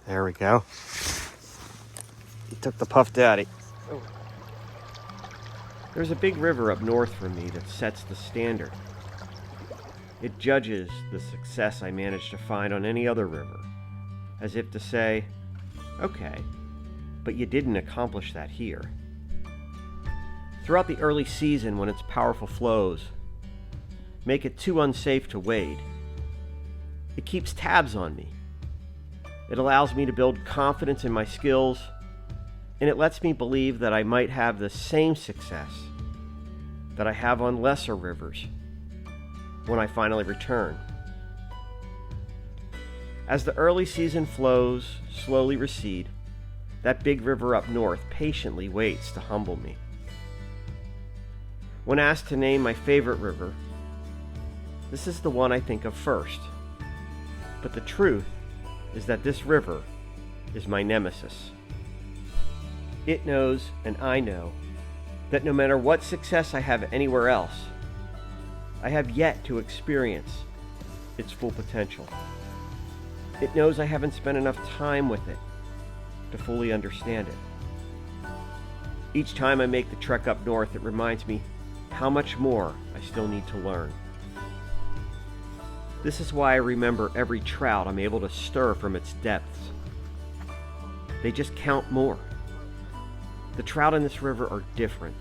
There we go. He took the Puff Daddy. Oh. There's a big river up north from me that sets the standard. It judges the success I manage to find on any other river, as if to say, okay, but you didn't accomplish that here. Throughout the early season, when its powerful flows make it too unsafe to wade, it keeps tabs on me. It allows me to build confidence in my skills, and it lets me believe that I might have the same success that I have on lesser rivers when I finally return. As the early season flows slowly recede, that big river up north patiently waits to humble me. When asked to name my favorite river, this is the one I think of first. But the truth is that this river is my nemesis. It knows, and I know, that no matter what success I have anywhere else, I have yet to experience its full potential. It knows I haven't spent enough time with it to fully understand it. Each time I make the trek up north, it reminds me how much more I still need to learn. This is why I remember every trout I'm able to stir from its depths. They just count more. The trout in this river are different.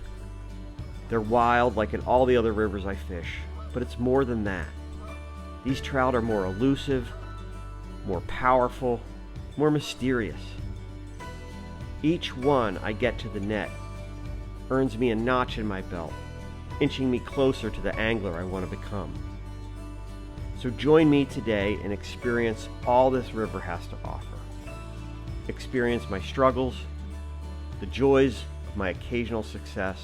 They're wild like in all the other rivers I fish, but it's more than that. These trout are more elusive, more powerful, more mysterious. Each one I get to the net earns me a notch in my belt, inching me closer to the angler I want to become. So join me today and experience all this river has to offer. Experience my struggles, the joys of my occasional success,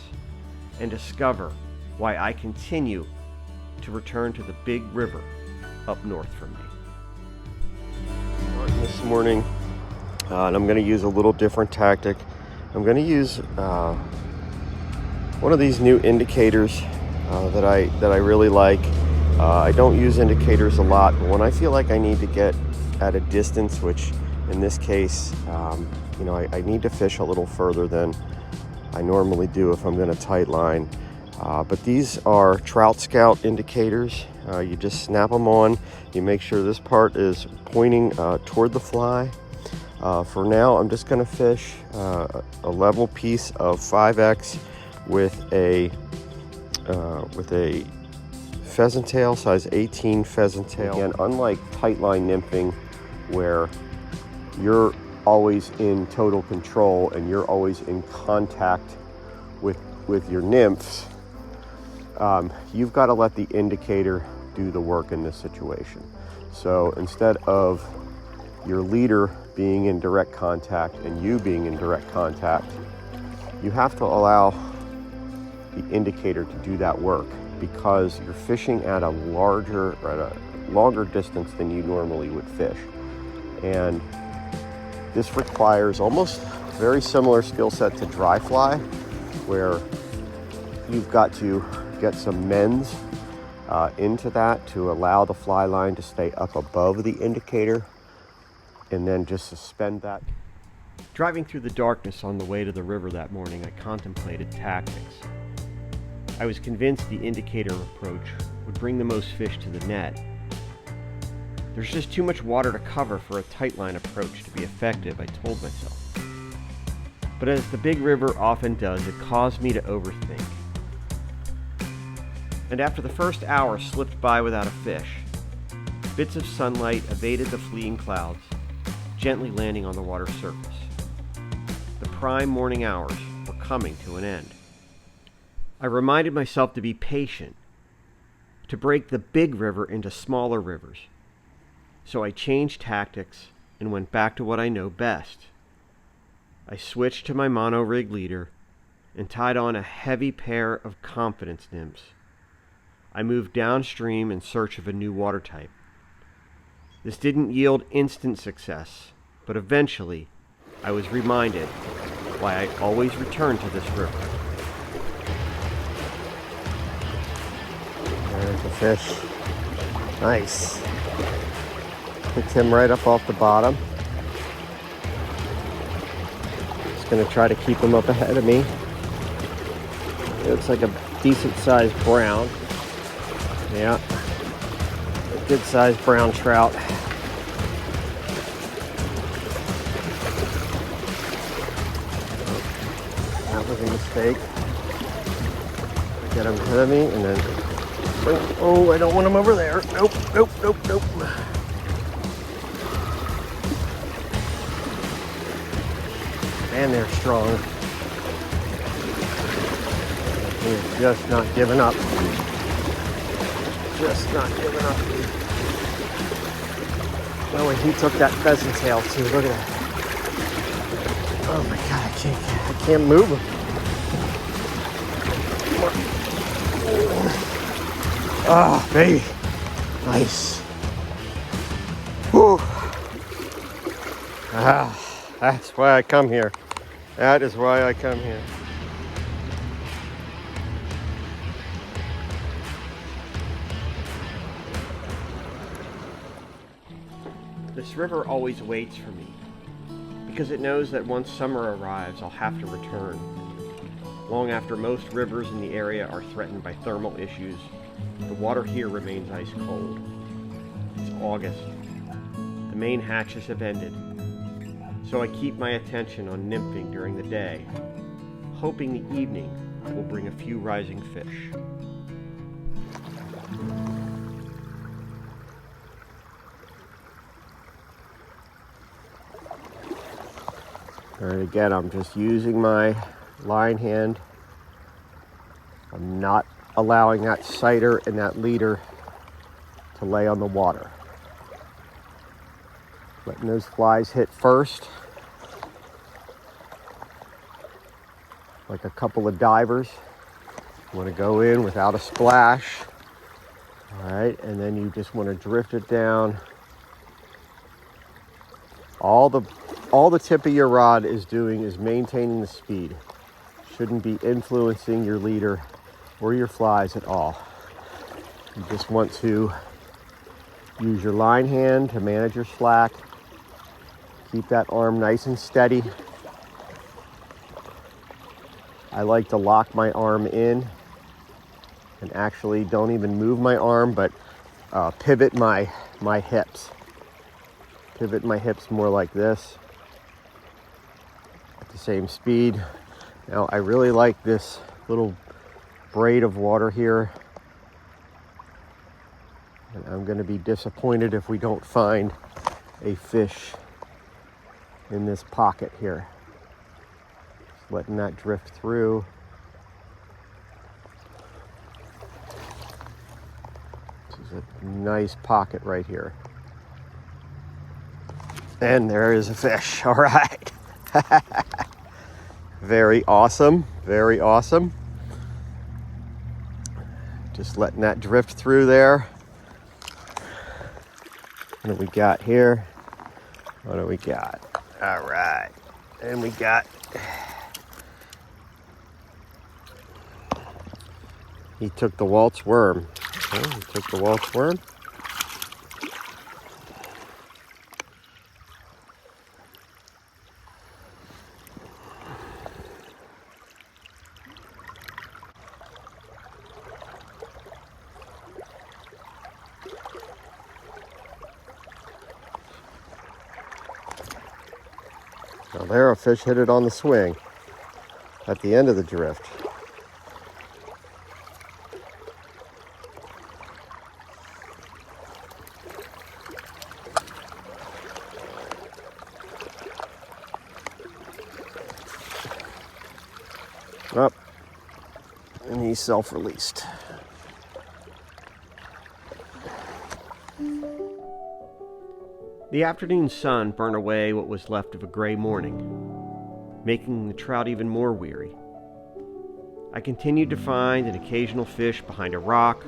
and discover why I continue to return to the big river up north from me. This morning, and I'm going to use a little different tactic. I'm going to use one of these new indicators that I really like. I don't use indicators a lot, but when I feel like I need to get at a distance, which in this case, I need to fish a little further than I normally do if I'm going to tight line. But these are Trout Scout indicators. You just snap them on. You make sure this part is pointing toward the fly. For now, I'm just going to fish a level piece of 5X with a pheasant tail, size 18 pheasant tail. Again, unlike Tightline nymphing, where you're always in total control and you're always in contact with your nymphs, you've got to let the indicator do the work in this situation. So instead of your leader being in direct contact and you being in direct contact, you have to allow the indicator to do that work, because you're fishing at a longer distance than you normally would fish. And this requires almost a very similar skill set to dry fly, where you've got to get some mends into that to allow the fly line to stay up above the indicator, and then just suspend that. Driving through the darkness on the way to the river that morning, I contemplated tactics. I was convinced the indicator approach would bring the most fish to the net. There's just too much water to cover for a tightline approach to be effective, I told myself. But as the big river often does, it caused me to overthink. And after the first hour slipped by without a fish, bits of sunlight evaded the fleeing clouds, gently landing on the water's surface. The prime morning hours were coming to an end. I reminded myself to be patient, to break the big river into smaller rivers. So I changed tactics and went back to what I know best. I switched to my mono rig leader and tied on a heavy pair of confidence nymphs. I moved downstream in search of a new water type. This didn't yield instant success, but eventually I was reminded why I always return to this river. There's the fish. Nice. Picked him right up off the bottom. Gonna try to keep him up ahead of me. It looks like a decent sized brown. Yeah, a good sized brown trout. That was a mistake. Get him ahead of me and then, oh, I don't want him over there. Nope, nope, nope, nope. Man, they're strong. He's just not giving up. Just not giving up. Oh, and he took that pheasant tail too. Look at that. Oh my God, I can't move him. Oh, baby. Nice. Whew. Ah, that's why I come here. That is why I come here. This river always waits for me because it knows that once summer arrives, I'll have to return. Long after most rivers in the area are threatened by thermal issues, the water here remains ice cold. It's August. The main hatches have ended, so I keep my attention on nymphing during the day, hoping the evening will bring a few rising fish. All right, again, I'm just using my line hand. I'm not allowing that sighter and that leader to lay on the water. Letting those flies hit first. Like a couple of divers. You want to go in without a splash. All right, and then you just want to drift it down. All the tip of your rod is doing is maintaining the speed. Shouldn't be influencing your leader or your flies at all. You just want to use your line hand to manage your slack. Keep that arm nice and steady. I like to lock my arm in and actually don't even move my arm, but pivot my hips. Pivot my hips more like this at the same speed. Now I really like this little braid of water here, and I'm going to be disappointed if we don't find a fish in this pocket here. Just letting that drift through. This is a nice pocket right here. And there is a fish. All right. Very awesome. Very awesome. Just letting that drift through there. What do we got here? What do we got? All right. And we got... He took the Waltz worm. Oh, he took the Waltz worm. Now there, a fish hit it on the swing at the end of the drift. Up, and he's self-released. The afternoon sun burned away what was left of a gray morning, making the trout even more weary. I continued to find an occasional fish behind a rock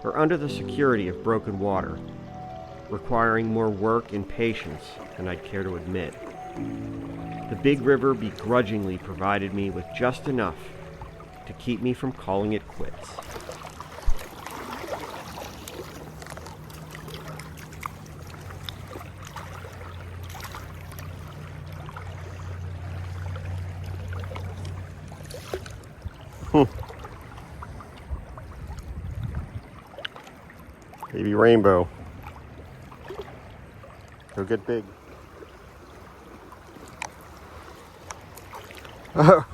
or under the security of broken water, requiring more work and patience than I'd care to admit. The big river begrudgingly provided me with just enough to keep me from calling it quits. Baby rainbow. Go get big. Oh.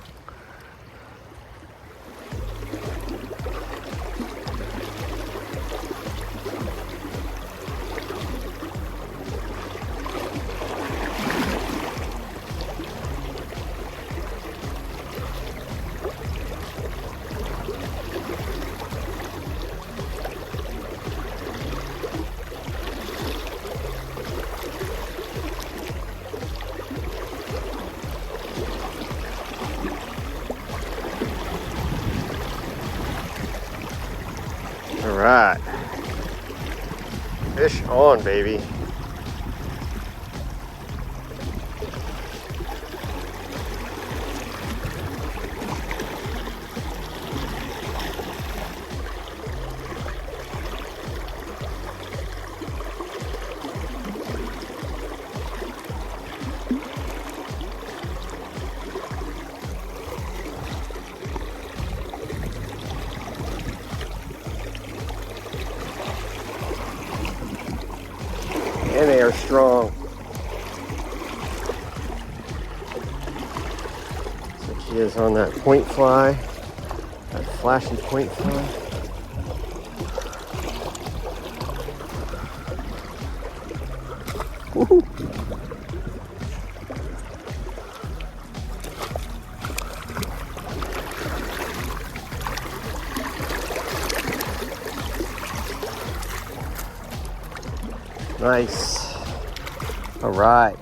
All right, fish on, baby. And they are strong. So she is on that point fly, that flashy point fly. Woohoo! Nice. All right.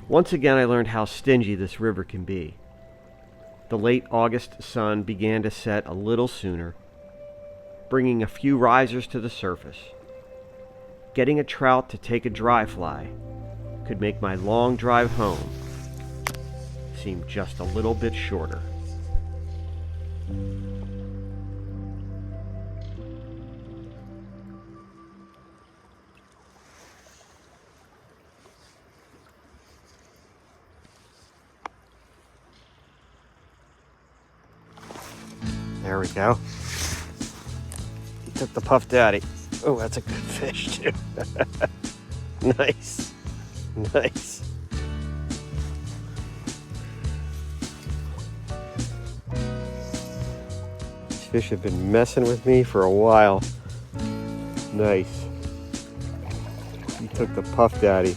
Once again, I learned how stingy this river can be. The late August sun began to set a little sooner, bringing a few risers to the surface. Getting a trout to take a dry fly could make my long drive home seem just a little bit shorter. There we go. He took the puff daddy. Oh, that's a good fish too. Nice. Nice. These fish have been messing with me for a while. Nice. He took the puff daddy.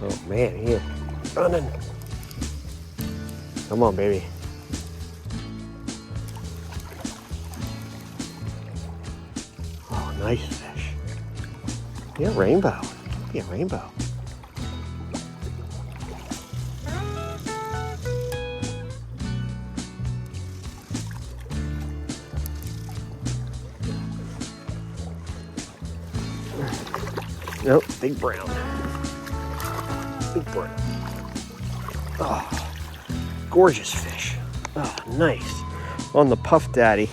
Oh man, here, running. Come on, baby. Oh, nice fish. Yeah, rainbow. Yeah, rainbow. Nope, big brown. Big brown. Oh, gorgeous fish. Oh, nice. On the puff daddy.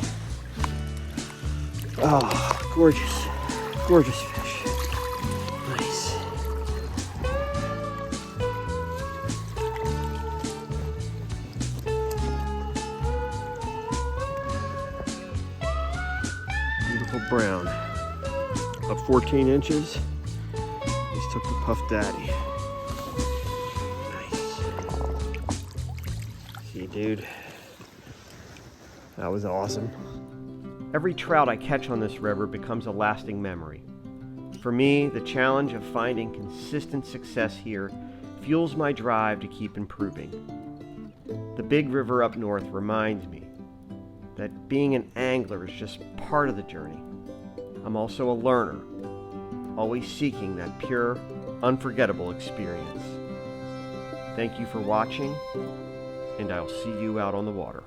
Oh, gorgeous. Gorgeous fish. Nice. Beautiful brown. About 14 inches. Took the puff daddy. Nice. See, dude, that was awesome. Every trout I catch on this river becomes a lasting memory. For me, the challenge of finding consistent success here fuels my drive to keep improving. The big river up north reminds me that being an angler is just part of the journey. I'm also a learner, always seeking that pure, unforgettable experience. Thank you for watching, and I'll see you out on the water.